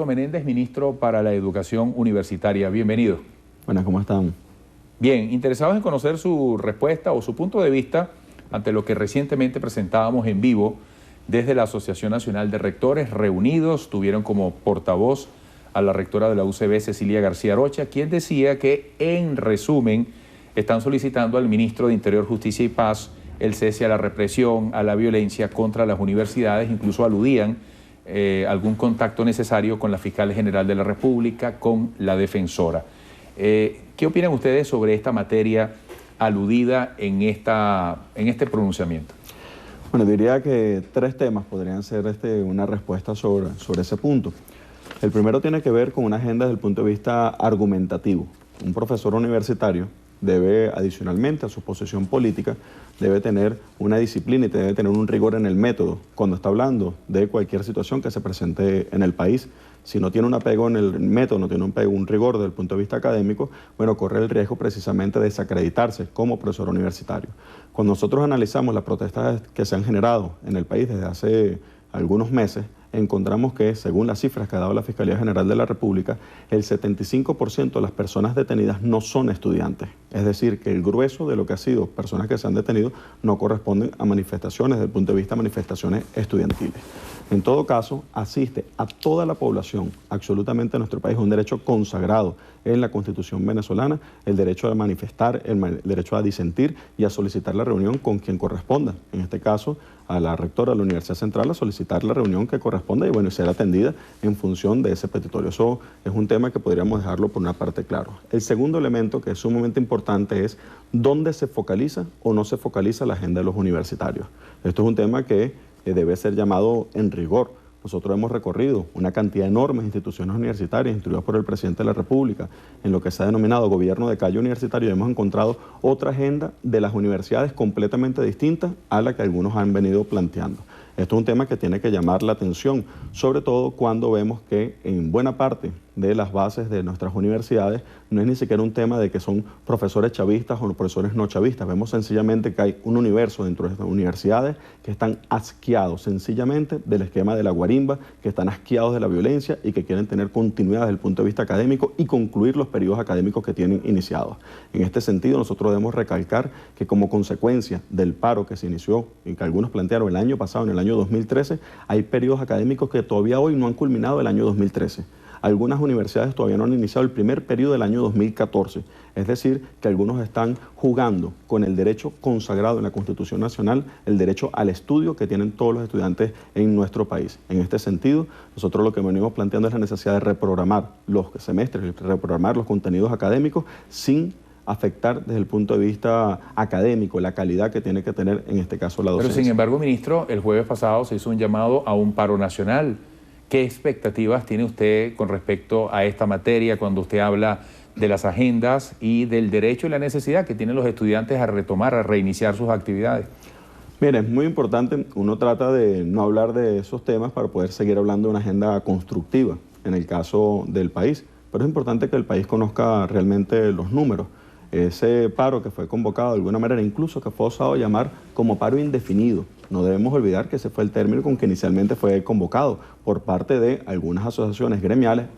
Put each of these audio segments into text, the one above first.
Menéndez, ministro para la Educación Universitaria. Bienvenido. Buenas, ¿cómo están? Bien, interesados en conocer su respuesta o su punto de vista ante lo que recientemente presentábamos en vivo desde la Asociación Nacional de Rectores. Reunidos, tuvieron como portavoz a la rectora de la UCB, Cecilia García Rocha, quien decía que, en resumen, están solicitando al ministro de Interior, Justicia y Paz el cese a la represión, a la violencia contra las universidades. Incluso aludían algún contacto necesario con la Fiscal General de la República, con la defensora. ¿Qué opinan ustedes sobre esta materia aludida en este pronunciamiento? Bueno, diría que tres temas podrían ser una respuesta sobre ese punto. El primero tiene que ver con una agenda desde el punto de vista argumentativo. Un profesor universitario debe, adicionalmente a su posición política, debe tener una disciplina y debe tener un rigor en el método cuando está hablando de cualquier situación que se presente en el país. Si no tiene un apego en el método, no tiene un rigor desde el punto de vista académico, bueno, corre el riesgo precisamente de desacreditarse como profesor universitario. Cuando nosotros analizamos las protestas que se han generado en el país desde hace algunos meses, encontramos que, según las cifras que ha dado la Fiscalía General de la República, el 75% de las personas detenidas no son estudiantes. Es decir, que el grueso de lo que ha sido personas que se han detenido no corresponden a manifestaciones, desde el punto de vista de manifestaciones estudiantiles. En todo caso, asiste a toda la población, absolutamente en nuestro país, un derecho consagrado en la Constitución venezolana, el derecho a manifestar, el derecho a disentir y a solicitar la reunión con quien corresponda. En este caso, a la rectora de la Universidad Central a solicitar la reunión que corresponda y bueno, ser atendida en función de ese petitorio. Eso es un tema que podríamos dejarlo por una parte claro. El segundo elemento que es sumamente importante es dónde se focaliza o no se focaliza la agenda de los universitarios. Esto es un tema que debe ser llamado en rigor. Nosotros hemos recorrido una cantidad enorme de instituciones universitarias instruidas por el presidente de la República en lo que se ha denominado gobierno de calle universitario y hemos encontrado otra agenda de las universidades completamente distinta a la que algunos han venido planteando. Esto es un tema que tiene que llamar la atención, sobre todo cuando vemos que en buena parte de las bases de nuestras universidades no es ni siquiera un tema de que son profesores chavistas o profesores no chavistas. Vemos sencillamente que hay un universo dentro de estas universidades que están asqueados sencillamente del esquema de la guarimba, que están asqueados de la violencia y que quieren tener continuidad desde el punto de vista académico y concluir los periodos académicos que tienen iniciados. En este sentido, nosotros debemos recalcar que como consecuencia del paro que se inició y que algunos plantearon el año pasado, en el año 2013, hay periodos académicos que todavía hoy no han culminado el año 2013. Algunas universidades todavía no han iniciado el primer periodo del año 2014. Es decir, que algunos están jugando con el derecho consagrado en la Constitución Nacional, el derecho al estudio que tienen todos los estudiantes en nuestro país. En este sentido, nosotros lo que venimos planteando es la necesidad de reprogramar los semestres, reprogramar los contenidos académicos sin afectar desde el punto de vista académico la calidad que tiene que tener en este caso la docencia. Pero sin embargo, ministro, el jueves pasado se hizo un llamado a un paro nacional. ¿Qué expectativas tiene usted con respecto a esta materia cuando usted habla de las agendas y del derecho y la necesidad que tienen los estudiantes a retomar, a reiniciar sus actividades? Mire, es muy importante, uno trata de no hablar de esos temas para poder seguir hablando de una agenda constructiva en el caso del país, pero es importante que el país conozca realmente los números. Ese paro que fue convocado de alguna manera, incluso que fue osado llamar como paro indefinido. No debemos olvidar que ese fue el término con que inicialmente fue convocado por parte de algunas asociaciones gremiales,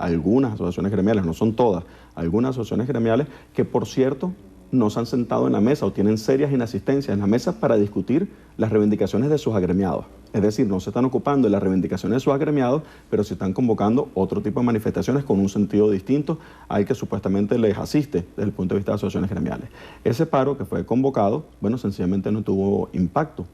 no son todas, algunas asociaciones gremiales que, por cierto, no se han sentado en la mesa o tienen serias inasistencias en la mesa para discutir las reivindicaciones de sus agremiados. Es decir, no se están ocupando de las reivindicaciones de sus agremiados, pero se están convocando otro tipo de manifestaciones con un sentido distinto al que supuestamente les asiste desde el punto de vista de asociaciones gremiales. Ese paro que fue convocado, bueno, sencillamente no tuvo impacto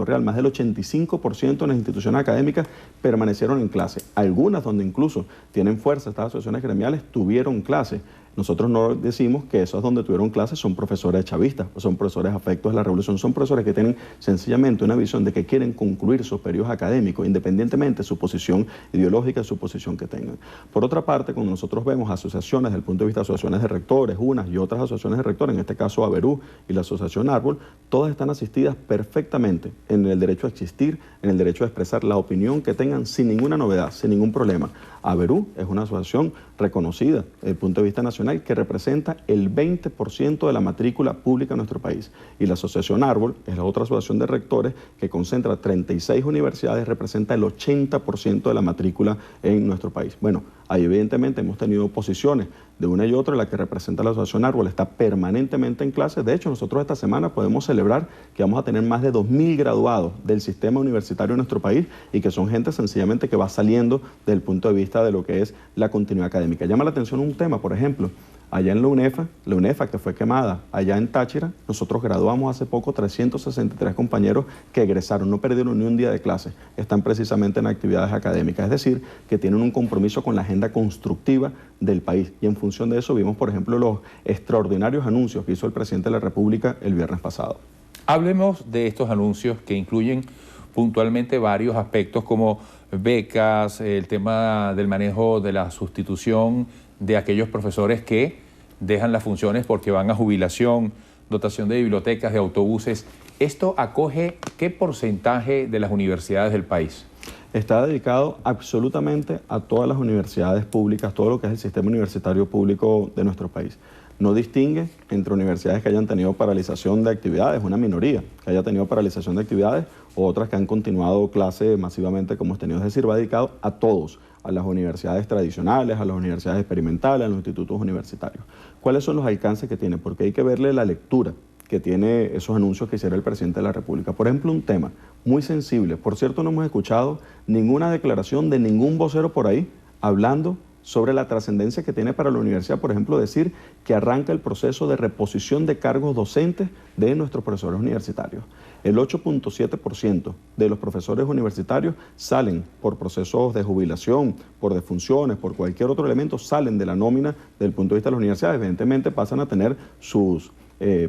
real. Más del 85% de las instituciones académicas permanecieron en clase. Algunas donde incluso tienen fuerza estas asociaciones gremiales tuvieron clase. Nosotros no decimos que esos donde tuvieron clases son profesores chavistas, o son profesores afectos a la revolución, son profesores que tienen sencillamente una visión de que quieren concluir sus periodos académicos, independientemente de su posición ideológica, su posición que tengan. Por otra parte, cuando nosotros vemos asociaciones desde el punto de vista de asociaciones de rectores, unas y otras asociaciones de rectores, en este caso Averú y la Asociación Árbol, todas están asistidas perfectamente en el derecho a existir, en el derecho a expresar la opinión que tengan sin ninguna novedad, sin ningún problema. Averú es una asociación reconocida desde el punto de vista nacional nacional que representa el 20% de la matrícula pública en nuestro país. Y la Asociación Árbol es la otra asociación de rectores que concentra 36 universidades, representa el 80% de la matrícula en nuestro país. Bueno, ahí evidentemente hemos tenido posiciones de una y otra. La que representa la Asociación Árbol está permanentemente en clase. De hecho, nosotros esta semana podemos celebrar que vamos a tener más de 2.000 graduados del sistema universitario en nuestro país y que son gente sencillamente que va saliendo desde el punto de vista de lo que es la continuidad académica. Llama la atención un tema, por ejemplo, allá en la UNEFA que fue quemada, allá en Táchira, nosotros graduamos hace poco 363 compañeros que egresaron, no perdieron ni un día de clase, están precisamente en actividades académicas, es decir, que tienen un compromiso con la agenda constructiva del país. Y en función de eso vimos, por ejemplo, los extraordinarios anuncios que hizo el presidente de la República el viernes pasado. Hablemos de estos anuncios que incluyen puntualmente varios aspectos como becas, el tema del manejo de la sustitución de aquellos profesores que dejan las funciones porque van a jubilación, dotación de bibliotecas, de autobuses. ¿Esto acoge qué porcentaje de las universidades del país? Está dedicado absolutamente a todas las universidades públicas, todo lo que es el sistema universitario público de nuestro país. No distingue entre universidades que hayan tenido paralización de actividades, una minoría que haya tenido paralización de actividades, o otras que han continuado clase masivamente como hemos tenido. Es decir, va dedicado a todos, a las universidades tradicionales, a las universidades experimentales, a los institutos universitarios. ¿Cuáles son los alcances que tiene? Porque hay que verle la lectura que tiene esos anuncios que hiciera el presidente de la República. Por ejemplo, un tema muy sensible. Por cierto, no hemos escuchado ninguna declaración de ningún vocero por ahí hablando sobre la trascendencia que tiene para la universidad, por ejemplo, decir que arranca el proceso de reposición de cargos docentes de nuestros profesores universitarios. El 8.7% de los profesores universitarios salen por procesos de jubilación, por defunciones, por cualquier otro elemento, salen de la nómina del punto de vista de las universidades. Evidentemente pasan a tener sus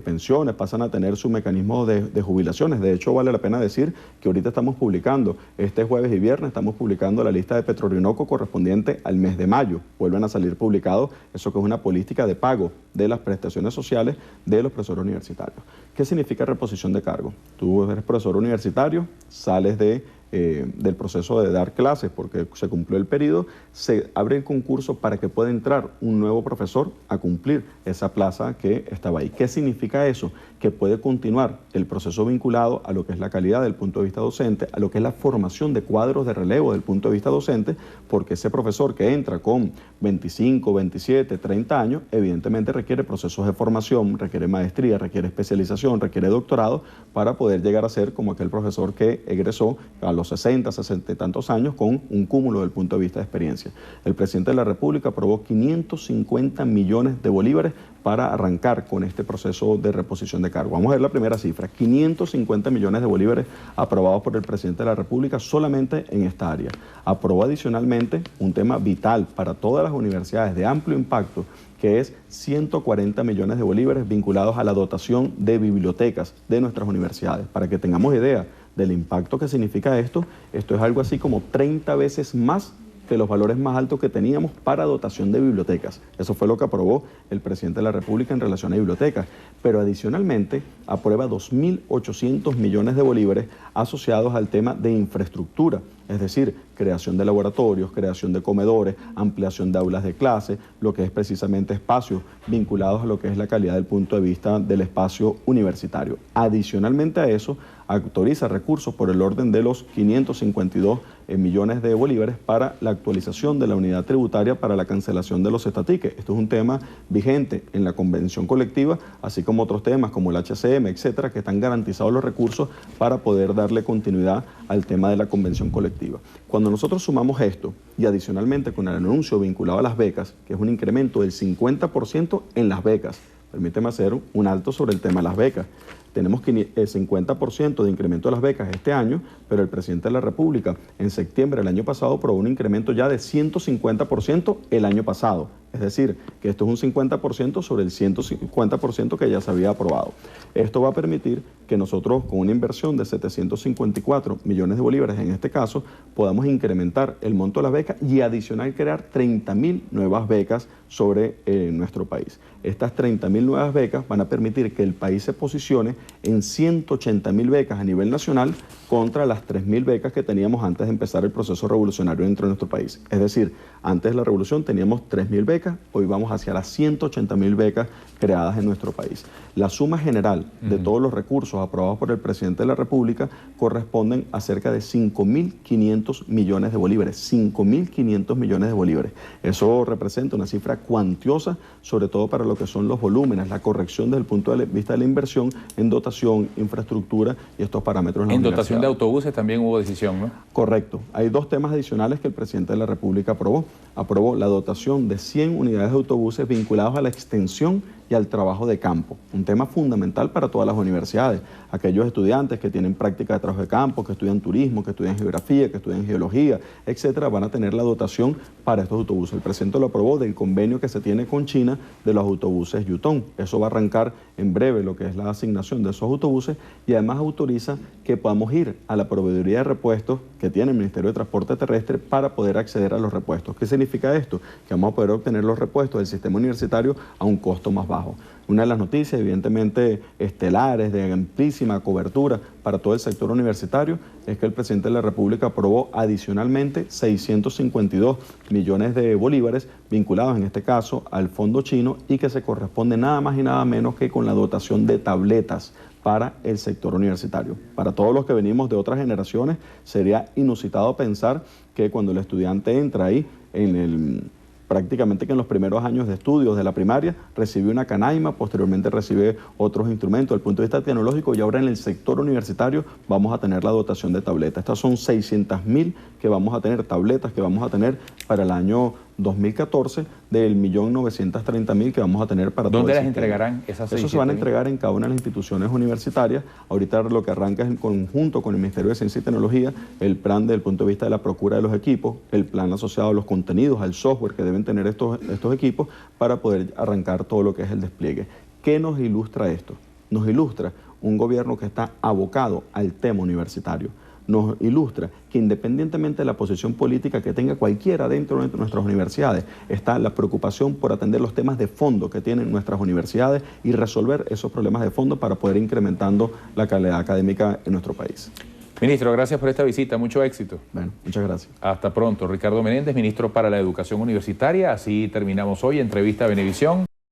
pensiones, pasan a tener su mecanismo de jubilaciones. De hecho, vale la pena decir que ahorita estamos publicando, este jueves y viernes, estamos publicando la lista de Petrorinoco correspondiente al mes de mayo. Vuelven a salir publicados eso que es una política de pago de las prestaciones sociales de los profesores universitarios. ¿Qué significa reposición de cargo? Tú eres profesor universitario, sales del proceso de dar clases porque se cumplió el periodo, se abre el concurso para que pueda entrar un nuevo profesor a cumplir esa plaza que estaba ahí. ¿Qué significa eso? Que puede continuar el proceso vinculado a lo que es la calidad del punto de vista docente, a lo que es la formación de cuadros de relevo del punto de vista docente, porque ese profesor que entra con 25, 27, 30 años, evidentemente requiere procesos de formación, requiere maestría, requiere especialización, requiere doctorado para poder llegar a ser como aquel profesor que egresó a los 60, 60 y tantos años con un cúmulo del punto de vista de experiencia. El presidente de la República aprobó 550 millones de bolívares para arrancar con este proceso de reposición de cargo. Vamos a ver la primera cifra, 550 millones de bolívares aprobados por el presidente de la República solamente en esta área. Aprobó adicionalmente un tema vital para todas las universidades de amplio impacto, que es 140 millones de bolívares vinculados a la dotación de bibliotecas de nuestras universidades. Para que tengamos idea del impacto que significa esto es algo así como 30 veces más que los valores más altos que teníamos para dotación de bibliotecas. Eso fue lo que aprobó el presidente de la República en relación a bibliotecas. Pero adicionalmente aprueba 2.800 millones de bolívares asociados al tema de infraestructura, es decir, creación de laboratorios, creación de comedores, ampliación de aulas de clase, lo que es precisamente espacios vinculados a lo que es la calidad del punto de vista del espacio universitario. Adicionalmente a eso, autoriza recursos por el orden de los 552 millones de bolívares para la actualización de la unidad tributaria para la cancelación de los estatiques. Esto es un tema vigente en la convención colectiva, así como otros temas como el HCM, etcétera, que están garantizados los recursos para poder darle continuidad al tema de la convención colectiva. Cuando nosotros sumamos esto y adicionalmente con el anuncio vinculado a las becas, que es un incremento del 50% en las becas, permíteme hacer un alto sobre el tema de las becas. Tenemos el 50% de incremento de las becas este año, pero el presidente de la República en septiembre del año pasado aprobó un incremento ya de 150% el año pasado. Es decir, que esto es un 50% sobre el 150% que ya se había aprobado. Esto va a permitir que nosotros, con una inversión de 754 millones de bolívares en este caso, podamos incrementar el monto de las becas y adicional crear 30.000 nuevas becas sobre nuestro país. Estas 30.000 nuevas becas van a permitir que el país se posicione en 180.000 becas a nivel nacional contra las 3.000 becas que teníamos antes de empezar el proceso revolucionario dentro de nuestro país. Es decir, antes de la revolución teníamos 3.000 becas, hoy vamos hacia las 180.000 becas creadas en nuestro país. La suma general de todos los recursos aprobados por el presidente de la República corresponden a cerca de 5.500 millones de bolívares. 5.500 millones de bolívares. Eso representa una cifra cuantiosa, sobre todo para lo que son los volúmenes, la corrección desde el punto de vista de la inversión en dotación, infraestructura y estos parámetros. En dotación de autobuses también hubo decisión, ¿no? Correcto. Hay dos temas adicionales que el presidente de la República aprobó. Aprobó la dotación de 100 unidades de autobuses vinculados a la extensión y al trabajo de campo. Un tema fundamental para todas las universidades. Aquellos estudiantes que tienen práctica de trabajo de campo, que estudian turismo, que estudian geografía, que estudian geología, etcétera, van a tener la dotación para estos autobuses. El presidente lo aprobó del convenio que se tiene con China de los autobuses Yutong. Eso va a arrancar en breve lo que es la asignación de esos autobuses y además autoriza que podamos ir a la proveeduría de repuestos que tiene el Ministerio de Transporte Terrestre para poder acceder a los repuestos. ¿Qué significa esto? Que vamos a poder obtener los repuestos del sistema universitario a un costo más bajo. Una de las noticias, evidentemente, estelares, de amplísima cobertura para todo el sector universitario, es que el presidente de la República aprobó adicionalmente 652 millones de bolívares vinculados, en este caso, al fondo chino y que se corresponde nada más y nada menos que con la dotación de tabletas para el sector universitario. Para todos los que venimos de otras generaciones, sería inusitado pensar que cuando el estudiante entra ahí prácticamente que en los primeros años de estudios de la primaria recibe una canaima, posteriormente recibe otros instrumentos desde el punto de vista tecnológico y ahora en el sector universitario vamos a tener la dotación de tabletas. Estas son 600.000 que vamos a tener, tabletas que vamos a tener para el año 2014 del 1.930.000 que vamos a tener para todo el sistema. ¿Dónde las entregarán esas 600.000? Eso se van a entregar en cada una de las instituciones universitarias. Ahorita lo que arranca es en conjunto con el Ministerio de Ciencia y Tecnología, el plan desde el punto de vista de la procura de los equipos, el plan asociado a los contenidos, al software que deben tener estos equipos para poder arrancar todo lo que es el despliegue. ¿Qué nos ilustra esto? Nos ilustra un gobierno que está abocado al tema universitario. Nos ilustra que independientemente de la posición política que tenga cualquiera dentro de nuestras universidades, está la preocupación por atender los temas de fondo que tienen nuestras universidades y resolver esos problemas de fondo para poder ir incrementando la calidad académica en nuestro país. Ministro, gracias por esta visita, mucho éxito. Bueno, muchas gracias. Hasta pronto. Ricardo Menéndez, ministro para la Educación Universitaria. Así terminamos hoy, entrevista a Venevisión.